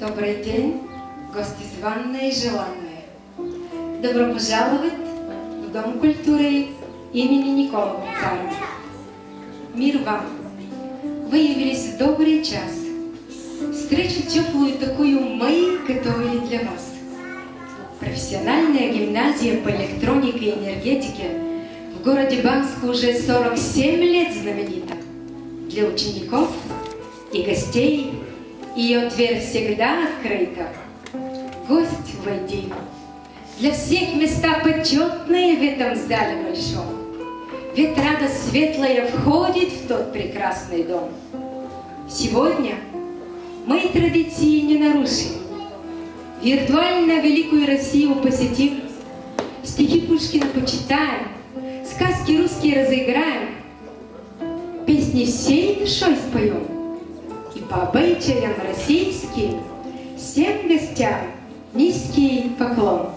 Добрый день, гости званные и желанные. Добро пожаловать в Дом культуры имени Никола Пиццаро. Мир вам! Вы явились в добрый час. Встречу теплую такую мы готовили для вас. Профессиональная гимназия по электронике и энергетике в городе Банск уже 47 лет знаменита. Для учеников и гостей ее дверь всегда открыта. Гость, войди. Для всех места почетные в этом зале большом. Ведь радость светлая входит в тот прекрасный дом. Сегодня мы традиции не нарушим. Виртуально великую Россию посетим. Стихи Пушкина почитаем. Сказки русские разыграем. Песни всей душой споем. И по обычаям российским всем гостям низкий поклон.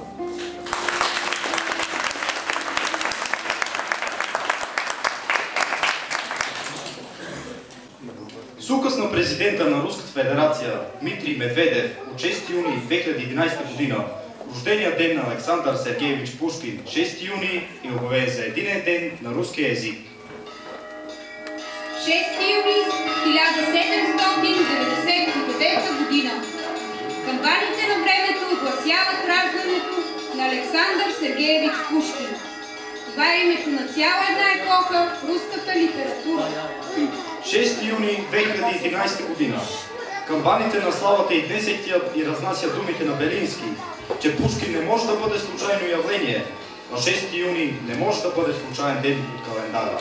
С указ на президента на Руската федерация Дмитрий Медведев от 6 юни 2011 година рождения ден на Александър Сергеевич Пушкин 6 юни е обявен за единен ден на руския език. 6 юни 1799 година. Камбаните на времето огласяват раждането на Александър Сергеевич Пушкин. Това е името на цяла една епоха в руската литература. 6 юни 2011 година. Камбаните на славата и днес ехтият и разнасят думите на Белински, че Пушкин не може да бъде случайно явление, а 6 юни не може да бъде случайен ден от календара.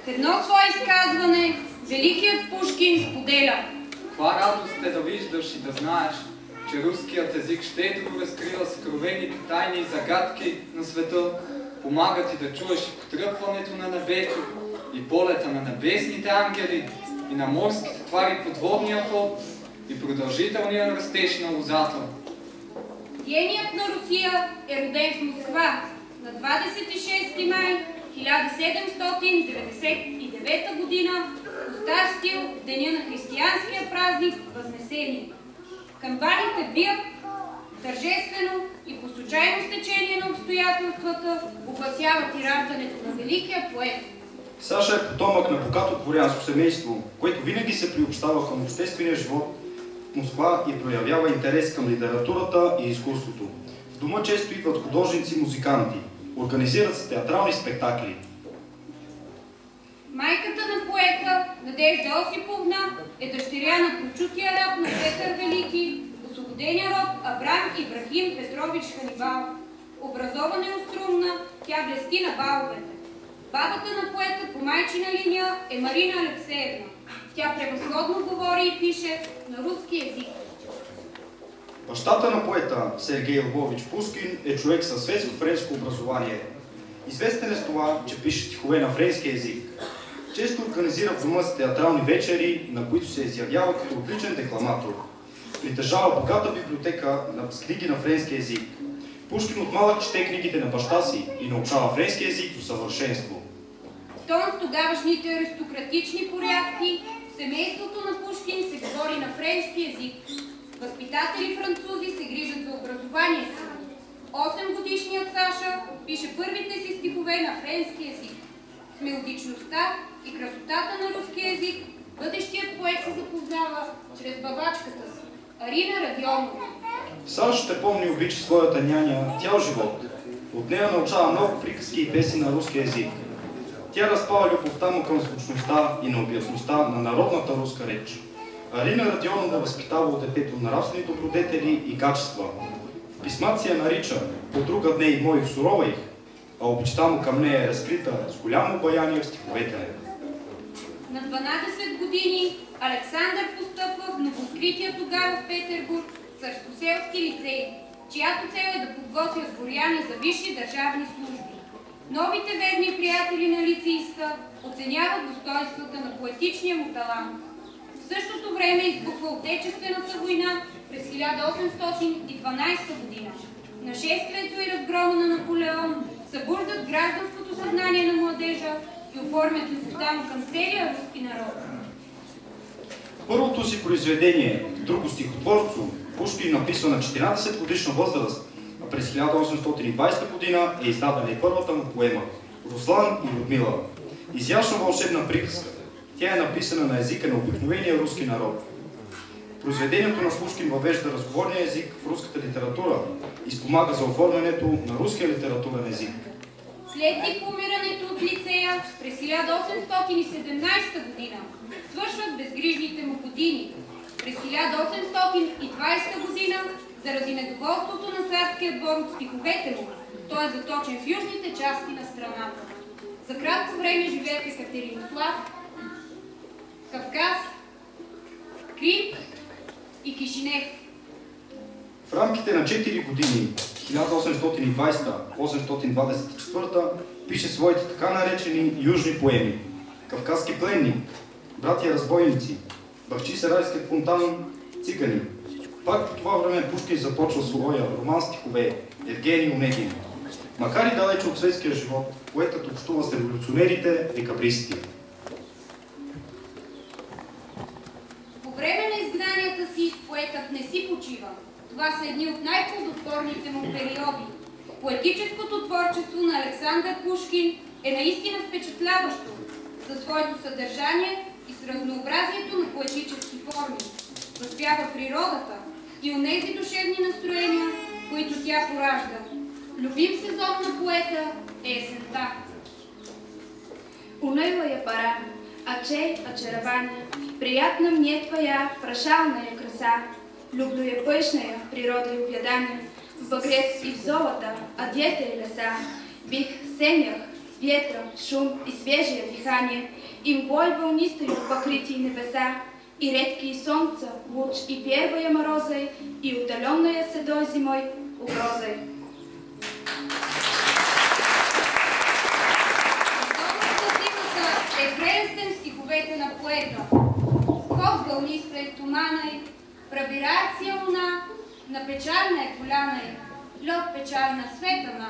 В едно свое изказване великият Пушкин споделя: Каква радост е да виждаш и да знаеш, че руският език щедро разкрива съкровените тайни и загадки на света, помага ти да чуеш потръпването на небето и полета на небесните ангели и на морските твари подводния ход и продължителния растеж на лозата. Геният на Русия е роден в Москва на 26 май 1799 година в стар стил в деня на християнския празник Възнесение. Камбаните бият тържествено и по случайно стечение на обстоятелствата огласяват и раждането на великия поет. Саша е потомък на богато дворянско семейство, което винаги се приобщава към обществения живот в Москва и проявява интерес към литературата и изкуството. В дома често идват художници и музиканти. Организират се театрални спектакли. Майката на поета Надежда Осиповна е дъщеря на прочутия раб на Петър Велики, освободения род Абрам Ибрахим Петрович Ханибал. Образована и острумна, тя блести на баловете. Бабата на поета по майчина линия е Марина Алексеевна. Тя превъзходно говори и пише на руски език. Бащата на поета Сергей Львович Пушкин е човек със светско-френско образование. Известен е с това, че пише стихове на френски език. Често организира в дома си театрални вечери, на които се изявява като отличен декламатор. Притежава богата библиотека на книги на френски език. Пушкин от малък чете книгите на баща си и научава френски език до съвършенство. В тон с тогавашните аристократични порядки, в семейството на Пушкин се говори на френски език. Възпитатели французи се грижат за образованието. 8-годишният Саша пише първите си стихове на френски език. С мелодичността и красотата на руския език бъдещият поет се запознава чрез бавачката си Арина Радионова. Саша ще помни и обича своята няня цял живот. От нея научава много приказки и песни на руски език. Тя разпава любовта му към звучността и необятността на народната руска реч. Арина Радионова възпитава от детето нравствени добродетели и качества. В писмата си я нарича подруга дне и моих сурових, а обичта му към нея е разкрита с голямо обаяние в стиховете. На 12 години Александър постъпва в новооткрития тогава в Петербург църскоселски лицей, чиято цел е да подготвя сборяни за висши държавни служби. Новите верни приятели на лицеиста оценяват достоинствата на поетичния му талант. В същото време избухва Отечествената война през 1812 година. Нашествието и разгрома на Наполеон събуждат гражданското съзнание на младежа и оформят любовта му към целия руски народ. Първото си произведение «Друго стихотворцо» Пушкин написа на 14 годишна възраст, а през 1820 година е издадена и първата му поема «Руслан и Людмила». Изящна вълшебна приказка. Тя е написана на езика на обикновения руски народ. Произведението на Пушкин въвежда разговорния език в руската литература и спомага за оформянето на руския литературен език. След дипломирането от лицея през 1817 година свършват безгрижните му години. През 1820 година, заради недоволството на царския двор от стиховете му, той е заточен в южните части на страната. За кратко време живее в Екатеринослав, Кавказ, Крим и Кишинев. В рамките на 4 години, 1820-824, пише своите така наречени южни поеми «Кавказски пленник», «Братия разбойници», «Бахчи Сарайският фонтан», «Цигани». Пак по това време Пушкин започва своя роман стихове «Евгений Онегин». Макар и далече от светския живот, поетът общува с революционерите, декабристите. По време на изгнанията си поетът не си почива. Това са едни от най-плодотворните му периоди. Поетическото творчество на Александър Пушкин е наистина впечатляващо за своето съдържание и с разнообразието на поетически форми. Възпява природата и онези душевни настроения, които тя поражда. Любим сезон на поета е есента. Унылая пора, очей очарование, приятна мне твоя прошалная краса. Люблю я пышная природа и увядание, в багрец и в золото одетые леса, в их сенях ветра, шум и свежее дыхание, им бой волнистою покрытие небеса, и редкие солнца, луч, и первые морозы, и удаленная седой зимой угрозой. Е прелестен стиховете на поета. Скок вълниста е тумана й, пробираят си луна, на печална е поляна й, лед печална светана,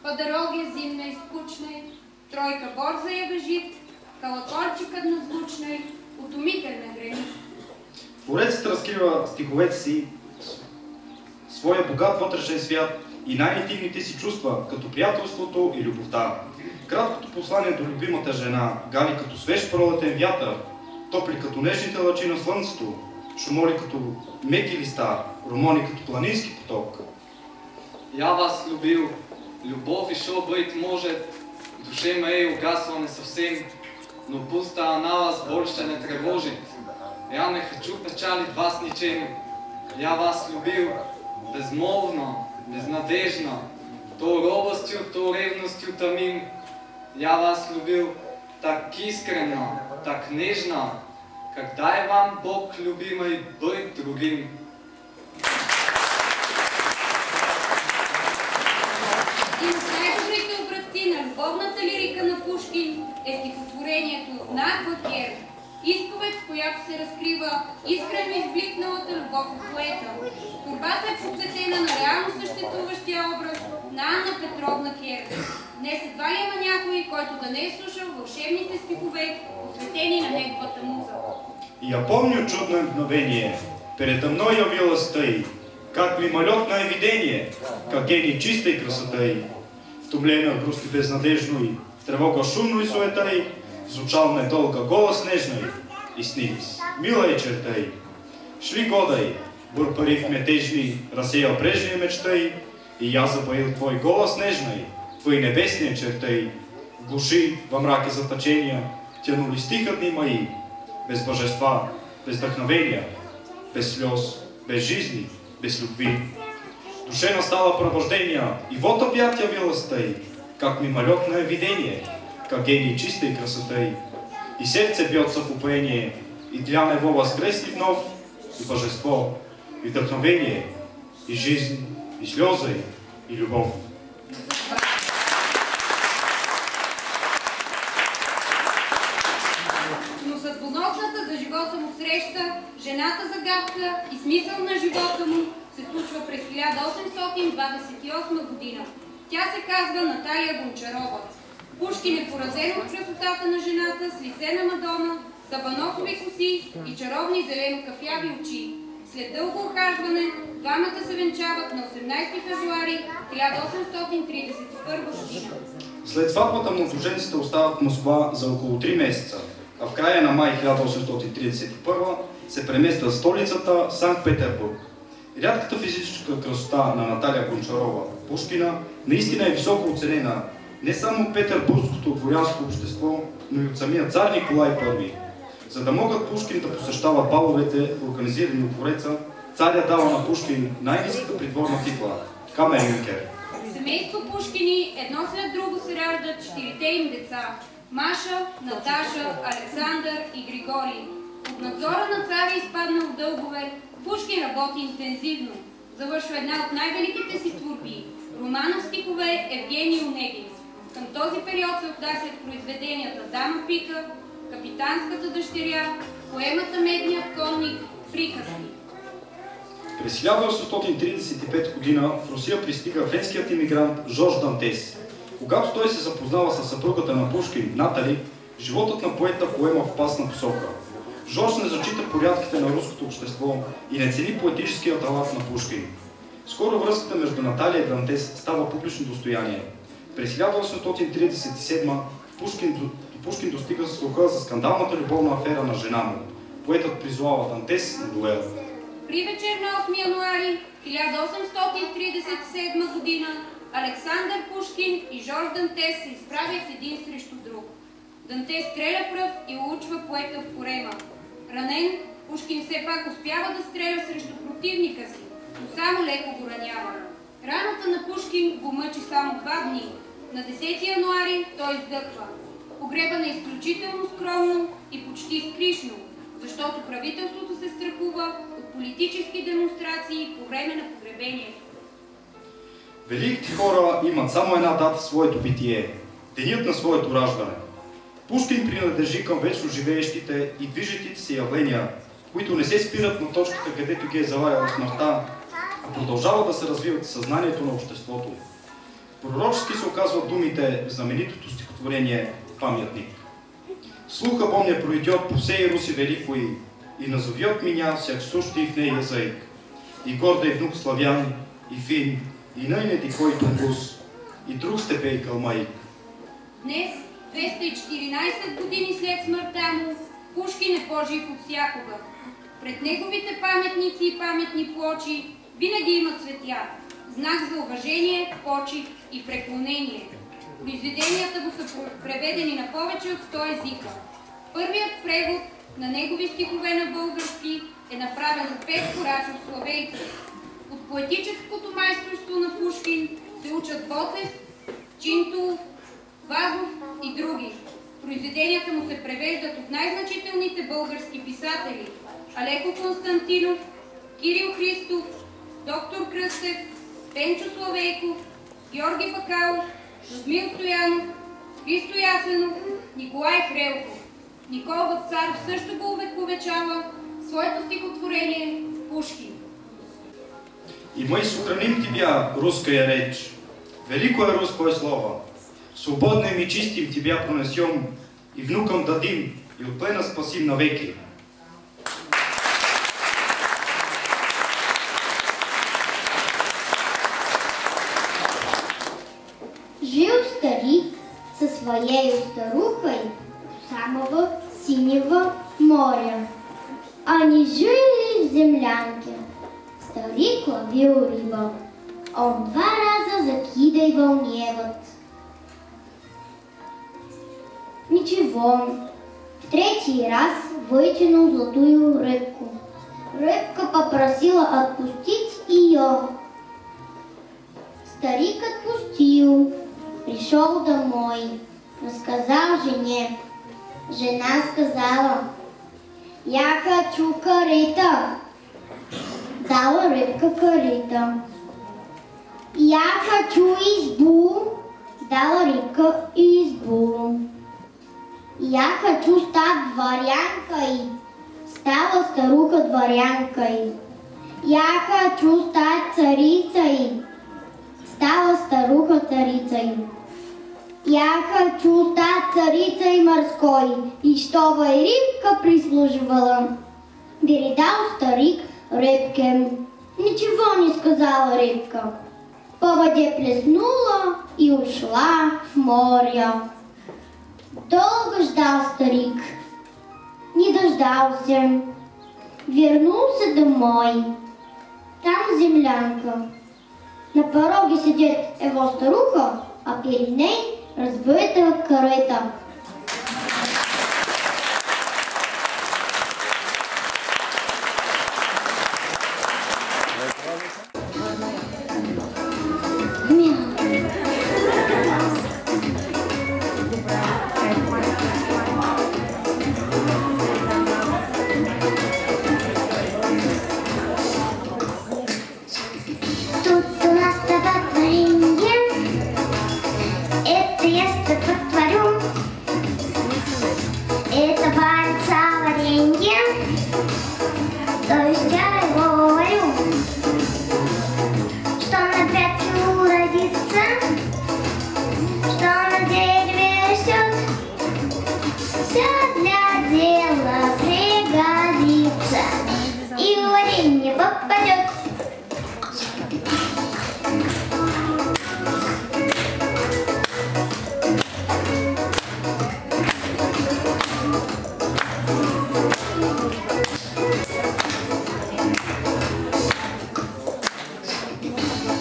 по дороге зимна и скучна й, тройка борза я бежит, колокольчикът назвучна й, утомителна гранит. Творецът разкрива стиховете си своя богат вътрешен свят и най-интимните си чувства, като приятелството и любовта. Краткото послание до любимата жена гали като свеж пролетен вятър, топли като нежните лъчи на слънцето, шумоли като меки листа, ромони като планински поток. Я вас любил, любов и шо быть может, душе моей угасла не совсем, но пуста она вас больше не тревожит. Я не хочу печалить вас ничем. Я вас любил безмолвно, безнадежно, то робостью, то ревностью томим. Я вас любил так искренно, так нежно, как дай вам Бог, любимый, быть другим. Един от най-добрите образци на любовната лирика на Пушкин е стихотворението «На Аквакер», изповед, с която се разкрива искрено избликналата любов от поета. Творбата е посветена на реално съществуващия образ на Анна Петровна Кер. Днес едва ли има някой, който да не е слушал вълшебните стихове, посветени на неговата муза. Я помню чудное мгновение, передо мной явилась ты, как мимолетное видение, как гений чистой красоты. В тумление грусти безнадежной, тревога шумной суетой, звучал недолго голос нежный, и снились милые черты. Шли годы, бур порыв мятежный рассеял прежние мечты, и я запоил твой голос нежный, твои небесные черты. В глуши, во мраке заточения, тянули стихотни мои, без божества, без вдохновения, без слез, без жизни, без любви. В душе настало пробуждение, и вот опять явилась ты, как мимолетное видение, как гений чистой красоты. И сердце бьется в упоении, и для него воскресли вновь и божество, и вдохновение, и жизнь, и слезы, и любовь. Но съдбоносната за живота му среща, жената загадка и смисъл на живота му се случва през 1828 година. Тя се казва Наталия Гончарова. Пушкин е поразен от красотата на жената с лице на Мадона, сабаносови коси и чаровни зелено-кафяви очи. След дълго ухажване, двамата се венчават на 18 февруари 1831 година. След сватбата младоженците остават в Москва за около 3 месеца, а в края на май 1831 се преместват в столицата Санкт-Петербург. Рядката физическа красота на Наталия Гончарова Пушкина наистина е високо оценена не само от петербургското дворянско общество, но и от самия цар Николай I. За да могат Пушкин да посещават баловете, организирани от двореца, царя дава на Пушкин най-ниската придворна титла – камерюнкер. Семейство Пушкини едно след друго се раждат 4-те им деца – Маша, Наташа, Александър и Григорий. Под надзора на царя, изпаднал в дългове, Пушкин работи интензивно. Завършва една от най-великите си творби – романа в стихове Евгений Онегин. Към този период се отнасят произведенията Дама Пика, Капитанската дъщеря, поемата Медният конник, Приказки. През 1835 година в Русия пристига френският имигрант Жорж Дантес. Когато той се запознава с съпругата на Пушкин, Натали, животът на поета поема в опасна посока. Жорж не зачита порядките на руското общество и не цени поетическия талант на Пушкин. Скоро връзката между Наталия и Дантес става публично достояние. През 1837 Пушкин достига слуха за скандалната любовна афера на жена му. Поетът призовава Дантес на дуел. При вечер на 8 януари 1837 година Александър Пушкин и Жорж Дантес се изправят един срещу друг. Дантес стреля пръв и улучва поета в корема. Ранен, Пушкин все пак успява да стреля срещу противника си, но само леко го ранява. Раната на Пушкин го мъчи само 2 дни. На 10 януари той издъхва. Погребан е изключително скромно и почти скришно, защото правителството се страхува от политически демонстрации по време на погребението. Великите хора имат само една дата в своето битие – денят на своето раждане. Пушкин принадлежи към вечно живеещите и движещите се явления, които не се спират на точката, където ги е залагала смъртта, а продължават да се развиват в съзнанието на обществото. Пророчески се оказват думите в знаменитото стихотворение «Паметник». Слуха бо мне пройдет по всей Руси великой, и назовет меня всяк сущий в ней язык, и гордый внук славян, и фин, и ныне дикой тунгус, и друг степей калмаик. Днес, 214 години след смъртта му, Пушкин е по-жив от всякога. Пред неговите паметници и паметни плочи винаги има цветя, знак за уважение, почит и преклонение. Произведенията му са преведени на повече от 100 езика. Първият превод на негови стихове на български е направен от Петко Рачов Славейков. От поетическото майсторство на Пушкин се учат Ботев, Чинтулов, Вазов и други. Произведенията му се превеждат от най-значителните български писатели – Алеко Константинов, Кирил Христов, доктор Кръстев, Пенчо Славейков, Георги Бакалов, Людмил Стоянов, Христо Ясенов, Николай Хрелков. Никол Вапцаров също го увековечава в своето стихотворение Пушкин. И мы сохраним тебя, русская речь, великое русское слово. Свободным и чистым тебя пронесем, и внукам дадим, и от плена спасим навеки. Жил старик със своею старухой самого синего моря. Они жили в землянке. Старик ловил рыба. Он 2 раза закидывал невод. Ничего. В 3-й раз вытянул золотую рыбку. Рыбка попросила отпустить ее. Старик отпустил. Пришел домой. Рассказал жене. Жена сказала: «Я хочу корыто». Дала рыбка корыто. «Я хочу избу». Дала рыбка избу. «Я хочу стать дворянкой». Стала старуха дворянкой. «Я хочу стать царицей». Стала старуха царицей. Яха чуста царица и мърской, и щова и рибка прислужвала. Виридал старик рибке, ничего не сказала рибка. По воде плеснула и ушла в море. Долго ждал старик, не дождался. Вернулся домой. Там землянка. На пороге сидит его старуха, а перед ней разбита корыта.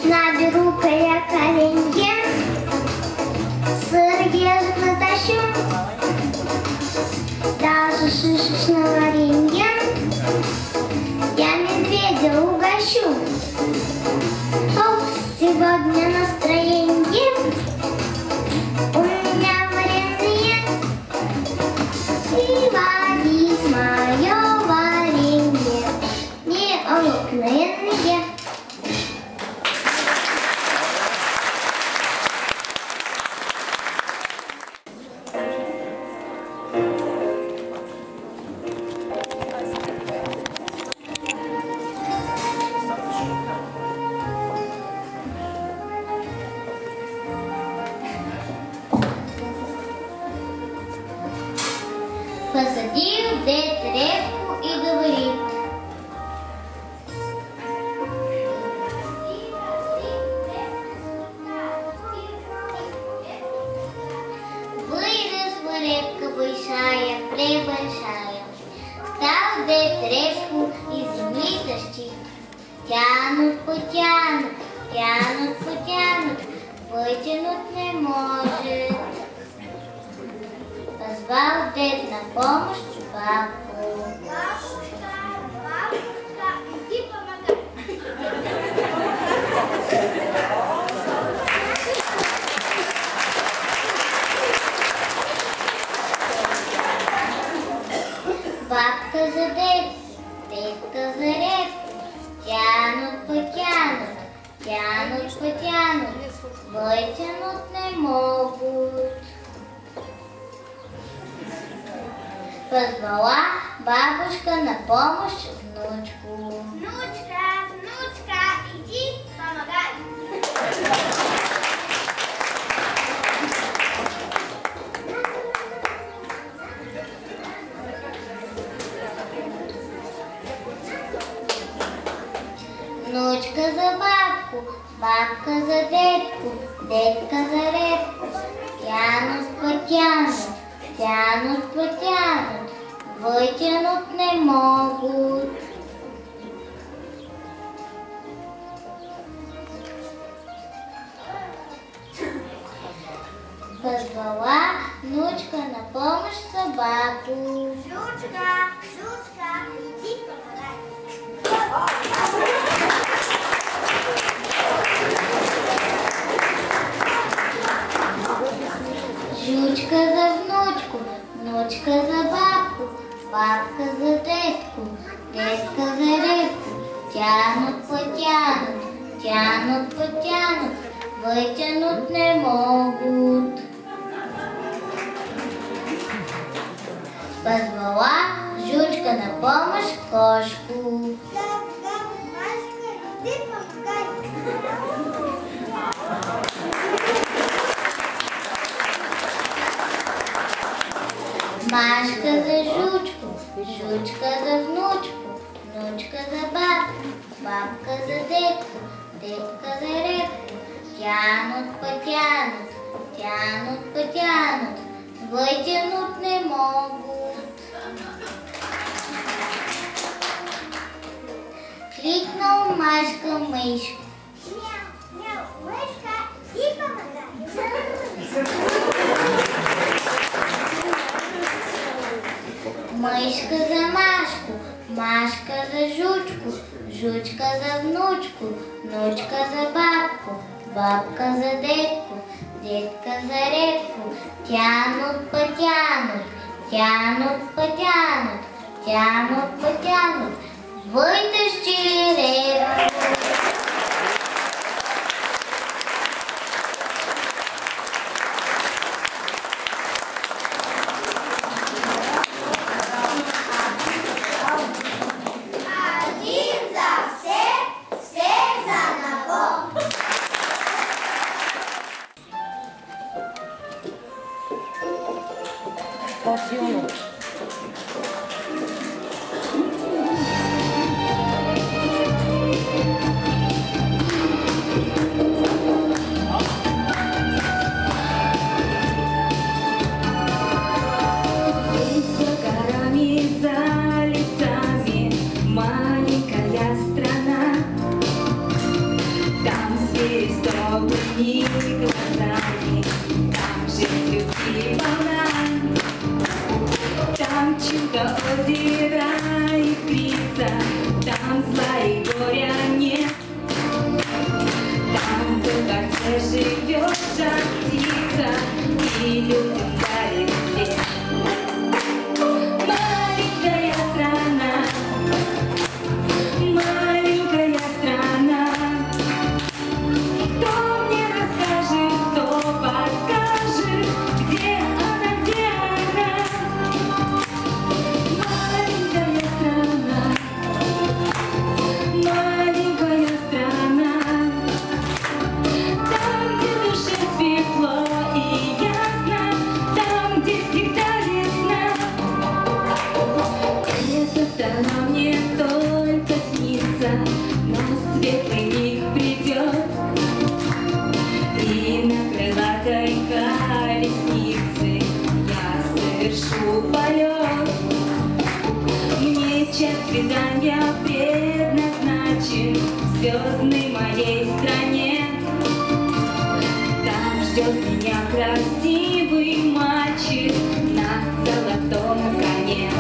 Наберу-ка я коленьки, сыр ежик натащу, даже шишечного варенья я медведя угощу. Оп, сегодня настроение у меня вареные, и варить мое варенье необыкновенные. Посадил дед репку и говорит: выросла репка большая, пребольшая. Стал дед репку из земли тащить. Тянут, потянут, тянут, потянут, вытянуть не может. Позвал дед на помощь бабку. Бабушка, бабушка, иди помогай. Бабка за дедка за репку. Тянут, потянут, тянут, потянут, вытянуть не могут. Позвала бабушка на помощь внучку. Внучка, внучка, иди помогай. Внучка за бабку, бабка за дедку, дедка за репку. Тянут, потянут, тянут, потянут, вытянуть не могут. Позвала внучка на помощь собаку. Жучка, жучка, иди помогай. Жучка за внучку, внучка за бабку, бабка за дедку, дедка за репку. Тянут, потянут, тянут, потянут, вытянуть не могут. Позвала жучка на помощь кошку. Машка, иди помогай. Машка за жучку, жучка за внучку, внучка за бабку, бабка за детку, детка за репку. Тянут, потянут, тянут, потянут, вытянуть не могут. Кликнул Машка мышку. Мяу, мяу, мышка, и помогай. Мышка за Машку, Машка за жучку, жучка за внучку, внучка за бабку, бабка за детку, детка за репку. Тянут, потянут, тянут, потянут, тянут, потянут, вытащили репку. Один за всех, всех за одного. За горами, за лесами маленькая страна. Там звери с добрыми глазами, там жизнь любви волна. Там чудо озера искрится, там зла и горя нет. Там в дворце живет жар птица и людям дарит свет. Маленькая страна, кто мне расскажет, кто подскажет, где она, где она? Маленькая страна, там, где душе светло и ясно, там, где всегда весна. Эта страна мне только снится, но светлый миг придет, и на крылатой колеснице я совершу полет. Мне час свидания предназначен в звездной моей стране. Там ждет меня красивый мальчик на золотом коне.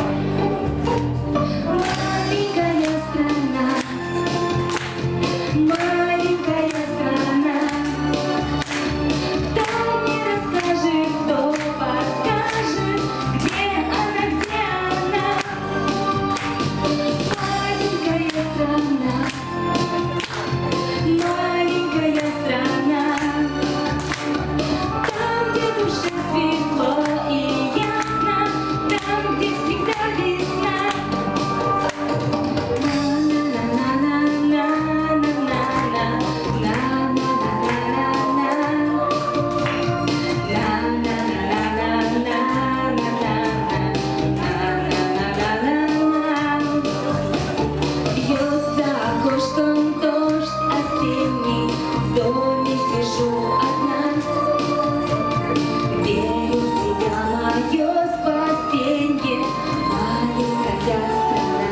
Маленькая страна, кто мне расскажет, кто подскажет, где она, где она? Маленькая страна, там, где душе светло и ясно, там, где всегда весна. Бьет за окошком дождь осенний, в доме сижу одна. Верю в тебя, мое спасенье, маленькая страна.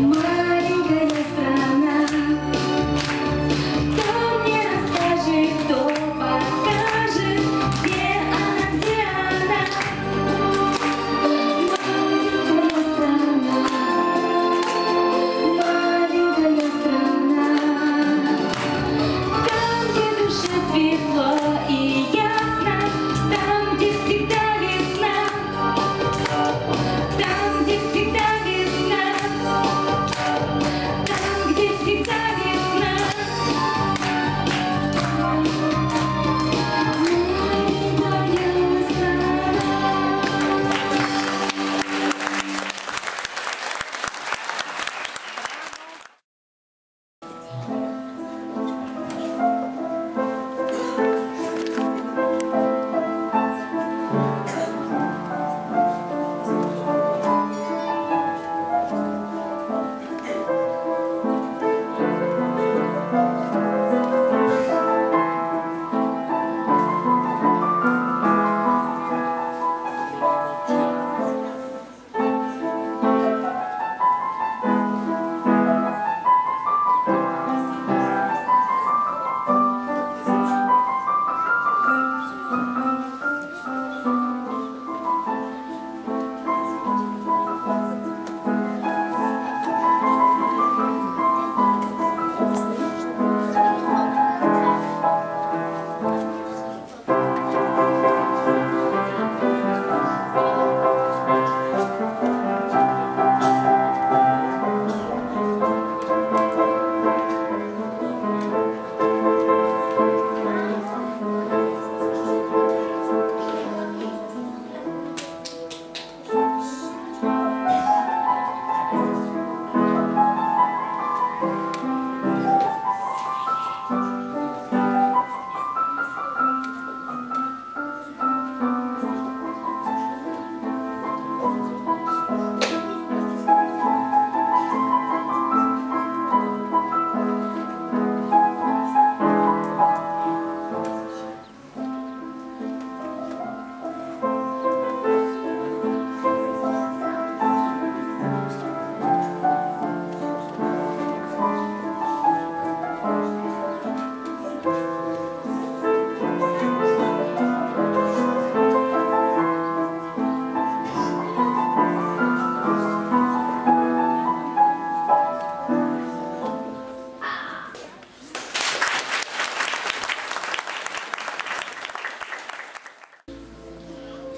Маленькая страна, кто мне расскажет, кто подскажет, где она, где она? Маленькая страна, там, где душе светло и ясно, там, где всегда весна. Там, где всегда весна, там, где всегда весна. Маленькая страна.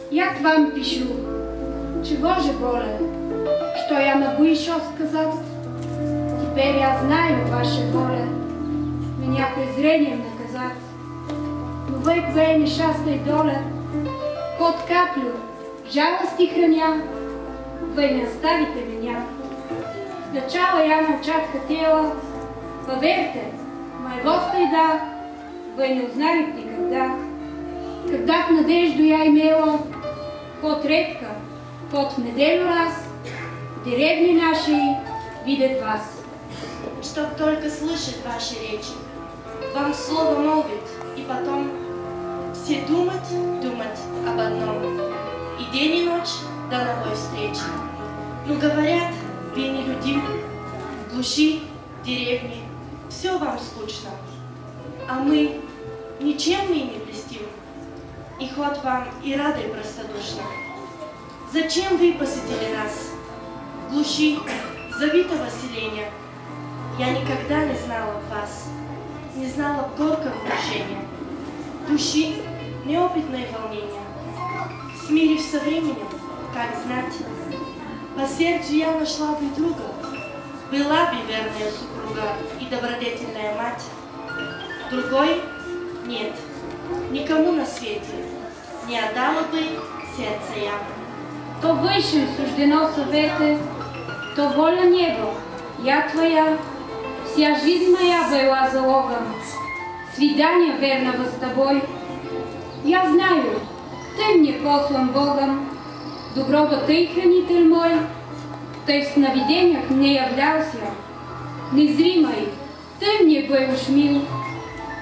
Jak wam pišu, чего же боле, что я могу еще сказать? Теперь я знаю ваши воли, меня презрением наказать. Но вы к своей несчастной доле, под каплю жалости храня, вы не оставите меня. Сначала я молчать хотела, поверьте, моего стыда вы не узнали никогда. Когда надежду я имела, под редко, под неделю раз, в деревне нашей видят вас. Чтоб только слышать ваши речи, вам слово молвит, и потом все думать об одном, и день и ночь до новой встречи. Ну, говорят, вы не люди, в глуши, в деревне, все вам скучно, а мы ничем мы не блестим, и хоть вам и рады простодушно. Зачем вы посетили нас в глуши забитого селения? Я никогда не знала вас, не знала горького унижения, души неопытное волнение. Смирив со временем, как знать, по сердцу я нашла бы друга, была бы верная супруга и добродетельная мать. Другой нет, никому на свете не отдала бы сердце я. То высшим суждено советы, то воля неба, я твоя, вся жизнь моя была залогом, свидание верного с тобой. Я знаю, ты мне послан Богом, до гроба ты хранитель мой, ты в сновидениях мне являлся, незримой, ты мне был мил,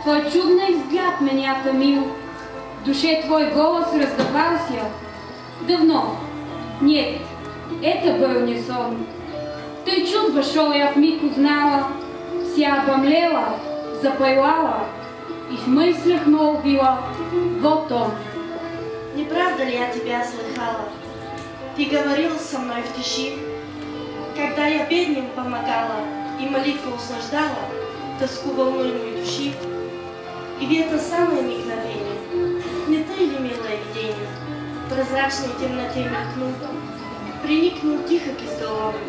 твой чудный взгляд меня томил, в душе твой голос раздавался, давно. Нет, это был не сон. Ты чуд вошел, я в миг узнала, вся обомлела, запылала и в мыслях молвила, вот он. Не правда ли я тебя слыхала? Ты говорил со мной в тиши, когда я бедным помогала и молитву услаждала, тоску волнуемой души. И в это самое мгновение, не ты ли, милое видение, в прозрачной темноте мелькнул, приникнул тихо к изголовью,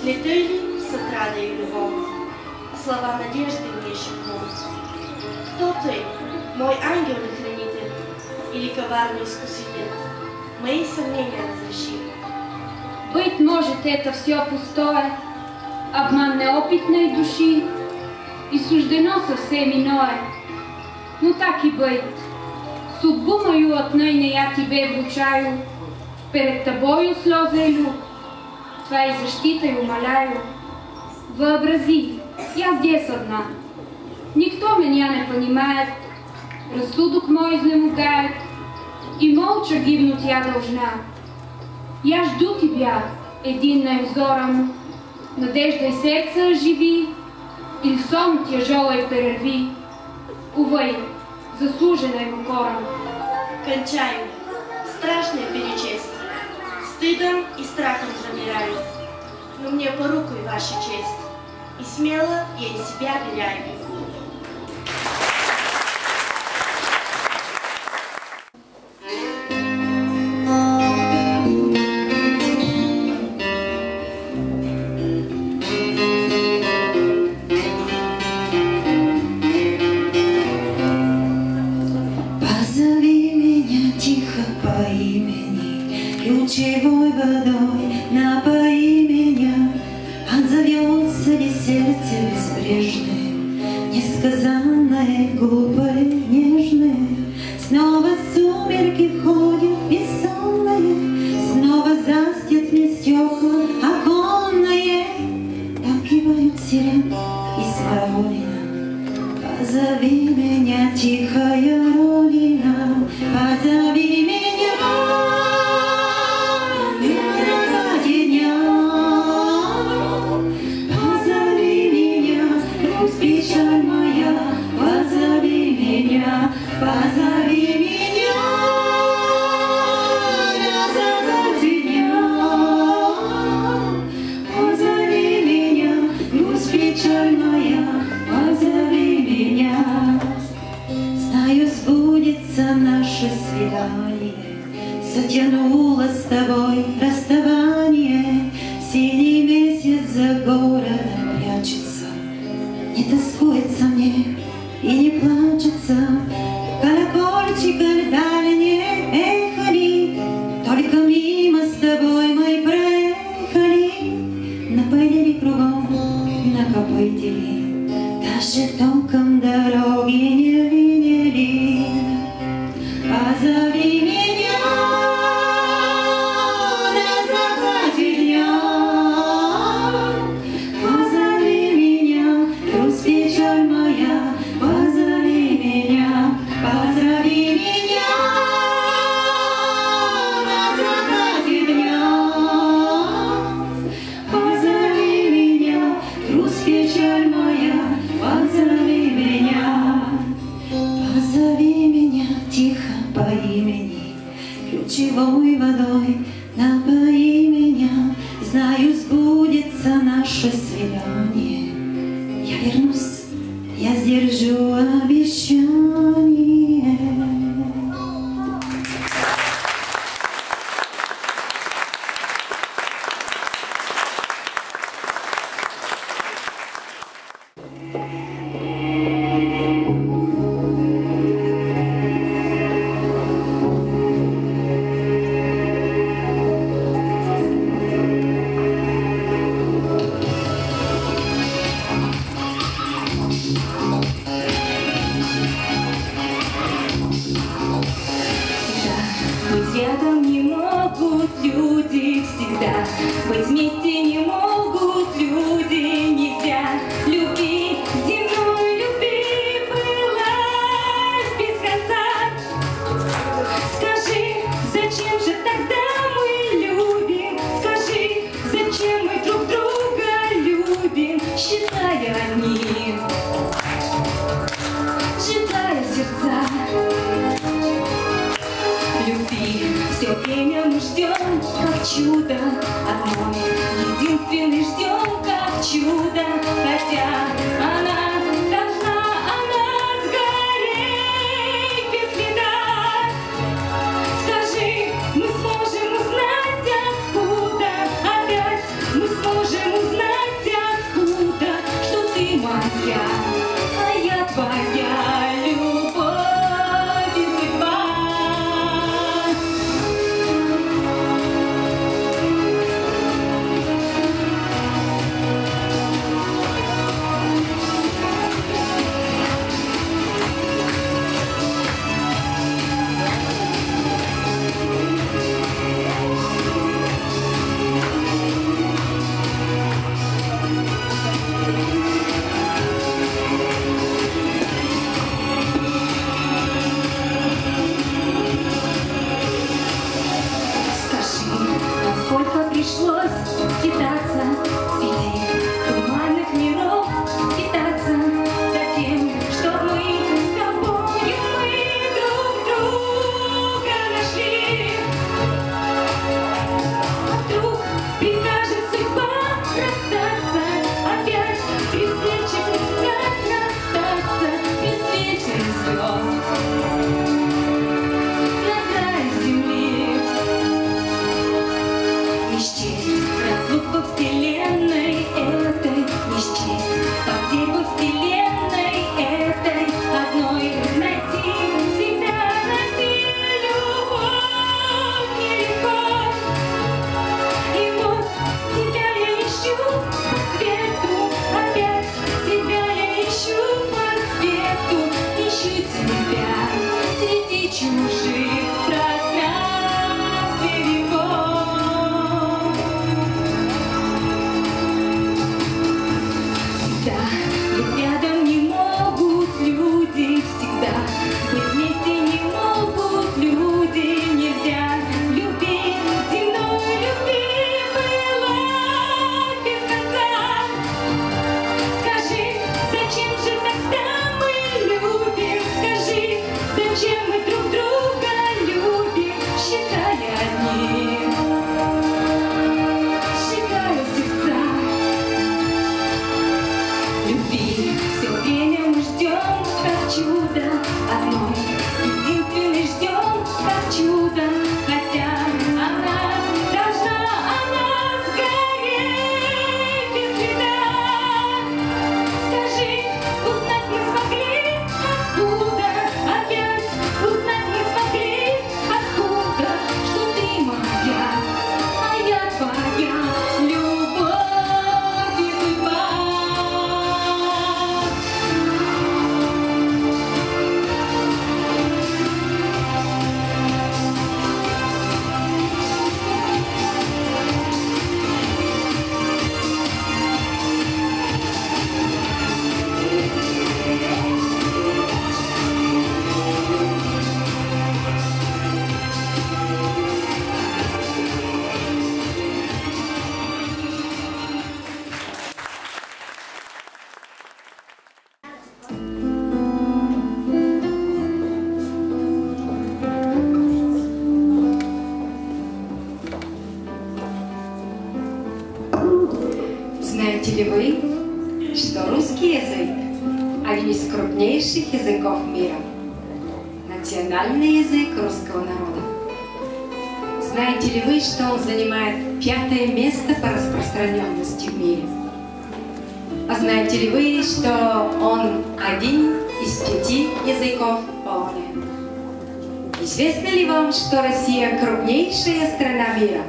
не ты ли с отрадой и любовью слова надежды мне шепнул? Кто ты, мой ангел и хранитель, или коварный искуситель? Мои сомнения разреши. Быть может, это все пустое, обман неопытной души, и суждено совсем иное. Ну так и быть, судьбу мою отныне я тебе вручаю, перед тобою слезы лью, твоей защитой умоляю. Вообрази, я здесь одна, никто меня не понимает, рассудок мой изнемогает, и молча гибнуть я должна. Я жду тебя единым взором, надеждой сердца оживи, или сон тяжелый перерви, увы, заслуженным укором. Кончаю, страшное перечесть, стыдом и страхом замираю, но мне порукой ваша честь, и смело я и себя веряю. Ключевой водой напои меня, отзовется ли сердце безбрежное, несказанное, глупое, нежное. Снова сумерки ходят бессонные, снова застят мне стекла оконные. Там кивают сирен из Воронина. Позови меня, тихая Родина, позови меня. Печаль моя, позови меня, позови меня, на закате дня. Позови меня, грусть печаль моя, позови меня. Знаю, сбудется наше свидание, затянуло с тобой расставание. Синий месяц за городом прячется, не тоскуется мне и не плачется. Колокольчик дальние эхали, только мимо с тобой мы проехали. Напылили кругом, накопытили, даже толком дороги не видели. Позови меня на закате дня, позови меня, грусть, печаль моя, позови меня, позови меня на закате дня, позови меня, грусть, печаль моя, позови меня, позови меня тихо по имени, ключевой водой напои меня. Знаю, сбудется наше свидание. Я вернусь, я сдержу обещание. Быть рядом не могут люди всегда, быть вместе не могут люди, нельзя. Любви, земной любви была без конца. Скажи, зачем же тогда мы любим? Скажи, зачем мы друг друга любим, считая одни, считая сердца. Любви все время мы ждем, как чудо одно, единственный ждем, как чудо, хотя она должна, она сгореть без следа. Скажи, мы сможем узнать откуда, опять мы сможем узнать откуда, что ты моя, а я твоя любовь и судьба. Сколько пришлось кидаться среди туманных миров, питаться за тем, что мы с тобою мы друг друга нашли. Вдруг прикажет судьба расстаться, опять при встрече как расстаться, без вечных слез на край земли. Не счесть разлук во вселенной этой, не счесть потерь во вселенной этой одной. Найти, всегда найти любовь нелегко. И вот тебя я ищу по свету, опять тебя я ищу по свету, ищу тебя среди чужих пространств и веков. Всегда быть рядом не могут люди, всегда быть вместе не могут люди, нельзя. Любви, земной любви была без конца. Скажи, зачем же тогда мы любим? Скажи, зачем мы друг друга любим, считая одни, считая сердца. Любви все время мы ждем, как чудо одно, единственный ждем, как чудо, хотя крупнейших языков мира. Национальный язык русского народа. Знаете ли вы, что он занимает 5-е место по распространенности в мире? А знаете ли вы, что он один из 5 языков ООН? Известно ли вам, что Россия крупнейшая страна мира?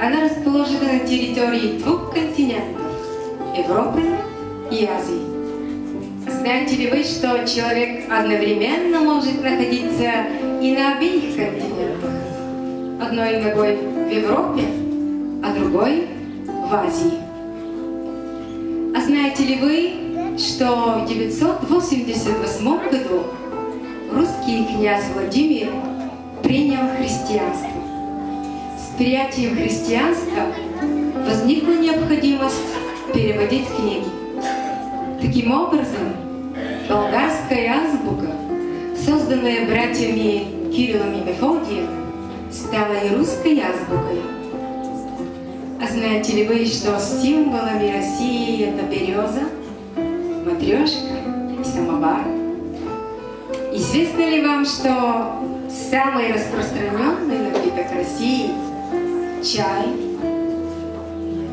Она расположена на территории 2 континентов – Европы и Азии. Знаете ли вы, что человек одновременно может находиться и на обеих континентах? Одной ногой в Европе, а другой в Азии. А знаете ли вы, что в 988 году русский князь Владимир принял христианство? С принятием христианства возникла необходимость переводить книги. Таким образом, болгарская азбука, созданная братьями Кириллом и Мефодием, стала и русской азбукой. А знаете ли вы, что символами России это береза, матрешка и самовар? Известно ли вам, что самый распространенный напиток России – чай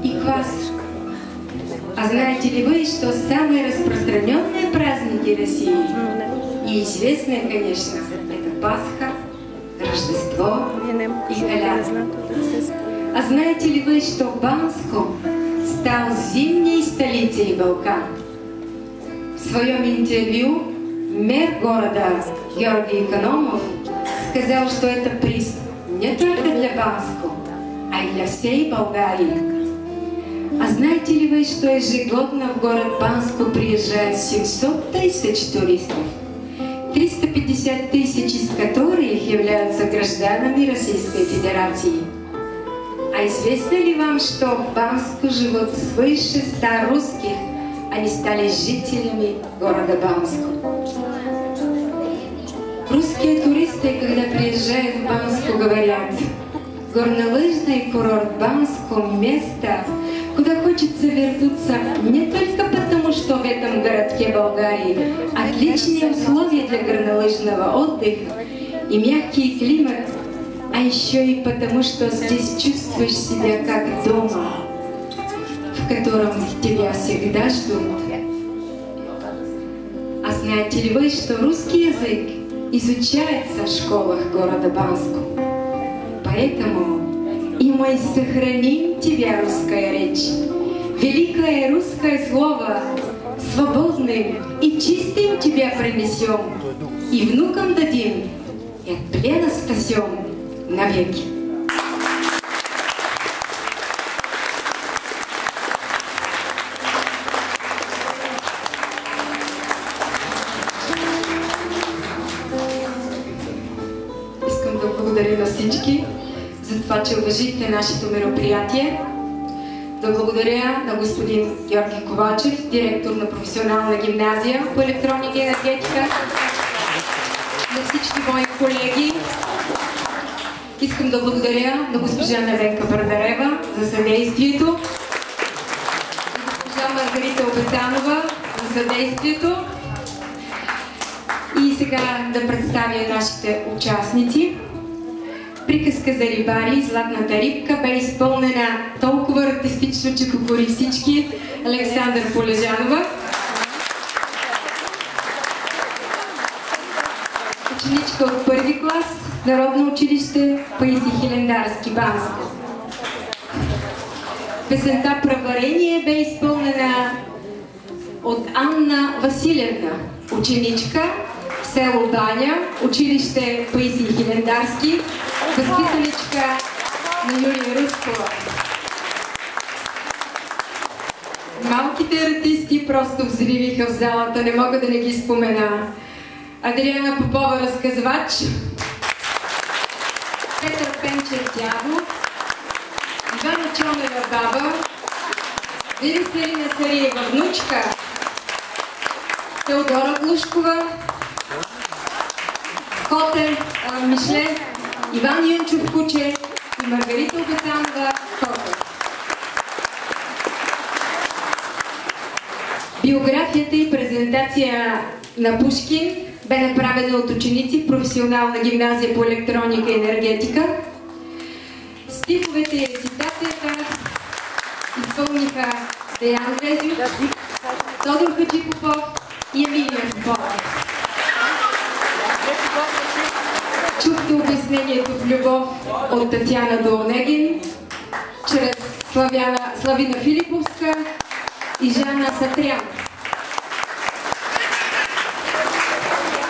и квас? А знаете ли вы, что самые распространенные праздники России, и известные, конечно, это Пасха, Рождество и Коляда? А знаете ли вы, что Банско стал зимней столицей Балкан? В своем интервью мэр города Георгий Экономов сказал, что это приз не только для Банско, а и для всей Болгарии. А знаете ли вы, что ежегодно в город Банско приезжает 700 тысяч туристов, 350 тысяч из которых являются гражданами Российской Федерации? А известно ли вам, что в Банско живут свыше 100 русских, они стали жителями города Банско? Русские туристы, когда приезжают в Банско, говорят: горнолыжный курорт Банско – место, куда хочется вернуться не только потому, что в этом городке Болгарии отличные условия для горнолыжного отдыха и мягкий климат, а еще и потому, что здесь чувствуешь себя как дома, в котором тебя всегда ждут. А знаете ли вы, что русский язык изучается в школах города Банско? Поэтому и мы сохраним тебя, русская речь, великое русское слово, свободным и чистым тебя принесем, и внукам дадим, и от плена спасем навеки. Искам да благодаря на всички за това, че уважихте нашето мероприятие. Да благодаря на господин Георги Ковачев, директор на професионална гимназия по електроника и енергетика, на всички мои колеги. Искам да благодаря на госпожа Невенка Бардарева за съдействието, на госпожа Маргарита Обетанова за съдействието. И сега да представя нашите участници. Приказка за рибари, Златната рибка, бе изпълнена толкова артистично, че покори всички. Александър Полежанова. Ученичка от първи клас, Народно училище Паисий Хилендарски, Банско. Песента Праварение бе изпълнена от Анна Василевна, ученичка в село Баня, училище Паисий Хилендарски, възпитаничка на Юлия Рускова. Малките артисти просто взривиха в залата, не мога да не ги спомена. Адриана Попова, разказвач, Петър Пенчев, дядо, Ивана Чомева, баба, Веселина Сариева, внучка, Теодора Глушкова, Коте Мишле, Иван Юнчов, куче и Маргарита Обетанова, Коте. Биографията и презентация на Пушкин бе направена от ученици в професионална гимназия по електроника и енергетика. Стиховете и рецитацията изпълниха Деян Везиов, Тодор Хаджипопов и Емилия Попова. Чухте обяснението в любов от Татяна Доонегин, чрез Славина Филиповска и Жана Сатрян.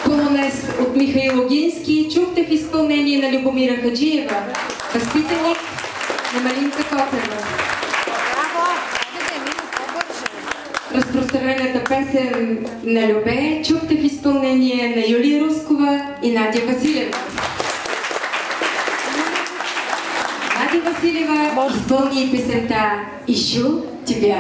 Полонез от Михаил Огински чухте в изпълнение на Любомира Хаджиева, възпитаник на Малинка Коцева. Разпространената песен на Любе чухте в изпълнение на Юлия Рускова и Надя Василева. Надя Василева изпълни песента «Ищу тебя».